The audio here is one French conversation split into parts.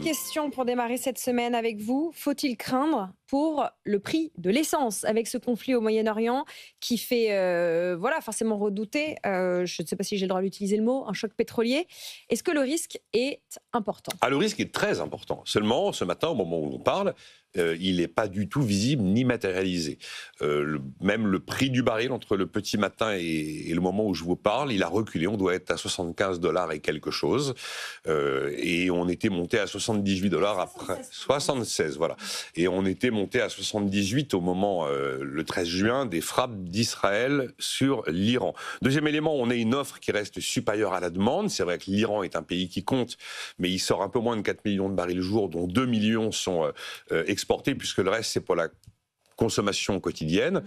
Question pour démarrer cette semaine avec vous. Faut-il craindre pour le prix de l'essence avec ce conflit au Moyen-Orient qui fait forcément redouter, je ne sais pas si j'ai le droit d'utiliser le mot, un choc pétrolier. Est-ce que le risque est important ? Le risque est très important. Seulement, ce matin, au moment où on parle, il n'est pas du tout visible ni matérialisé. Même le prix du baril entre le petit matin et le moment où je vous parle, il a reculé. On doit être à $75 et quelque chose. Et on était monté à $78 après. 76, voilà. Et on était monté à 78 au moment, le 13 juin, des frappes d'Israël sur l'Iran. Deuxième élément, on a une offre qui reste supérieure à la demande. C'est vrai que l'Iran est un pays qui compte, mais il sort un peu moins de 4 millions de barils le jour, dont 2 millions sont exportés, puisque le reste, c'est pour la consommation quotidienne.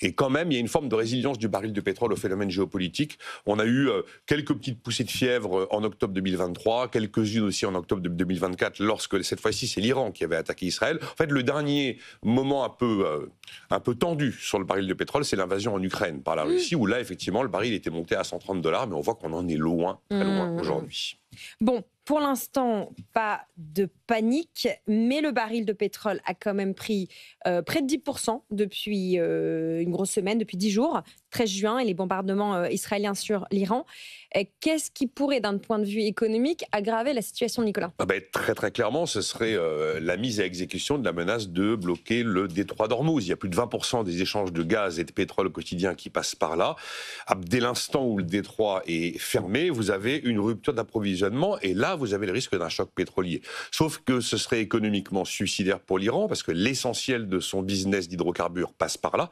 Et quand même, il y a une forme de résilience du baril de pétrole au phénomène géopolitique. On a eu quelques petites poussées de fièvre en octobre 2023, quelques-unes aussi en octobre 2024, lorsque cette fois-ci, c'est l'Iran qui avait attaqué Israël. En fait, le dernier moment un peu tendu sur le baril de pétrole, c'est l'invasion en Ukraine par la Russie, où là, effectivement, le baril était monté à $130, mais on voit qu'on en est loin, très loin aujourd'hui. Bon, pour l'instant, pas de panique, mais le baril de pétrole a quand même pris près de 10% depuis une grosse semaine, depuis 10 jours, 13 juin, et les bombardements israéliens sur l'Iran. Qu'est-ce qui pourrait, d'un point de vue économique, aggraver la situation, Nicolas ? Très très clairement, ce serait la mise à exécution de la menace de bloquer le détroit d'Ormuz. Il y a plus de 20% des échanges de gaz et de pétrole quotidiens qui passent par là. Dès l'instant où le détroit est fermé, vous avez une rupture d'approvisionnement et là, vous avez le risque d'un choc pétrolier. Sauf que ce serait économiquement suicidaire pour l'Iran parce que l'essentiel de son business d'hydrocarbures passe par là.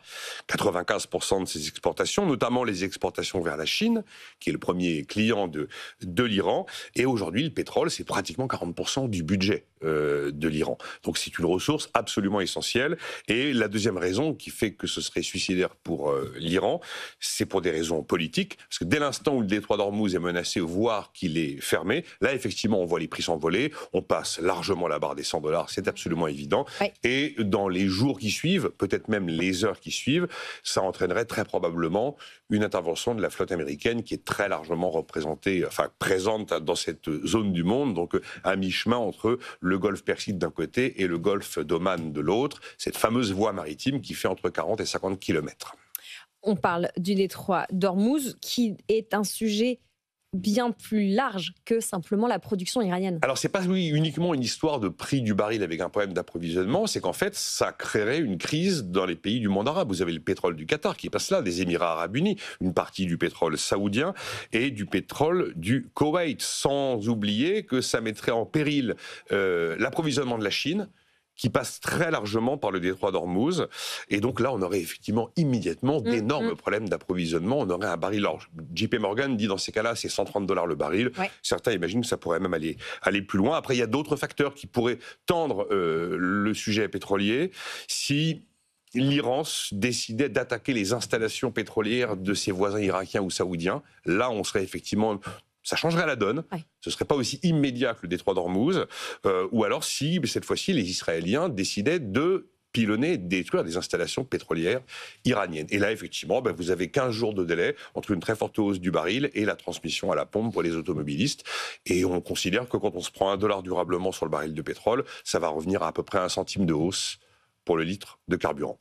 95% de ses exportations, notamment les exportations vers la Chine, qui est le premier client de l'Iran. Et aujourd'hui, le pétrole, c'est pratiquement 40% du budget de l'Iran. Donc c'est une ressource absolument essentielle. Et la deuxième raison qui fait que ce serait suicidaire pour l'Iran, c'est pour des raisons politiques. Parce que dès l'instant où le détroit d'Ormuz est menacé, voire qu'il est fermé, là, effectivement, on voit les prix s'envoler. On passe largement la barre des $100, c'est absolument évident. Ouais. Et dans les jours qui suivent, peut-être même les heures qui suivent, ça entraînerait très probablement une intervention de la flotte américaine qui est très largement représentée, présente dans cette zone du monde, donc à mi-chemin entre le golfe Persique d'un côté et le golfe d'Oman de l'autre, cette fameuse voie maritime qui fait entre 40 et 50 kilomètres. On parle du détroit d'Ormuz, qui est un sujet bien plus large que simplement la production iranienne. Alors, c'est pas uniquement une histoire de prix du baril avec un problème d'approvisionnement, c'est qu'en fait, ça créerait une crise dans les pays du monde arabe. Vous avez le pétrole du Qatar qui passe là, des Émirats arabes unis, une partie du pétrole saoudien et du pétrole du Koweït, sans oublier que ça mettrait en péril l'approvisionnement de la Chine, qui passe très largement par le détroit d'Ormuz. Et donc là, on aurait effectivement immédiatement d'énormes problèmes d'approvisionnement. On aurait un baril. Alors, JP Morgan dit dans ces cas-là, c'est $130 le baril. Ouais. Certains imaginent que ça pourrait même aller plus loin. Après, il y a d'autres facteurs qui pourraient tendre le sujet pétrolier. Si l'Iran décidait d'attaquer les installations pétrolières de ses voisins irakiens ou saoudiens, là, on serait effectivement... Ça changerait la donne. Ouais. Ce ne serait pas aussi immédiat que le détroit d'Ormuz. Ou alors si, cette fois-ci, les Israéliens décidaient de pilonner et de détruire des installations pétrolières iraniennes. Et là, effectivement, vous avez 15 jours de délai entre une très forte hausse du baril et la transmission à la pompe pour les automobilistes. Et on considère que quand on se prend $1 durablement sur le baril de pétrole, ça va revenir à peu près 1 centime de hausse pour le litre de carburant.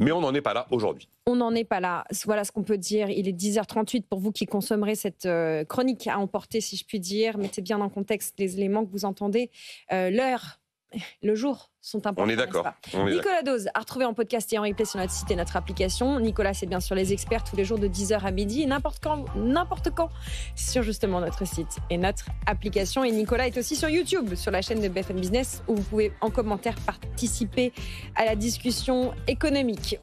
Mais on n'en est pas là aujourd'hui. On n'en est pas là. Voilà ce qu'on peut dire. Il est 10h38 pour vous qui consommerez cette chronique à emporter, si je puis dire. Mettez bien en contexte les éléments que vous entendez. L'heure, le jour sont importants. On est d'accord. Nicolas Dose à retrouver en podcast et en replay sur notre site et notre application. Nicolas, c'est bien sûr les experts tous les jours de 10h à midi, n'importe quand, sur justement notre site et notre application. Et Nicolas est aussi sur YouTube, sur la chaîne de BFM Business, où vous pouvez en commentaire participer à la discussion économique.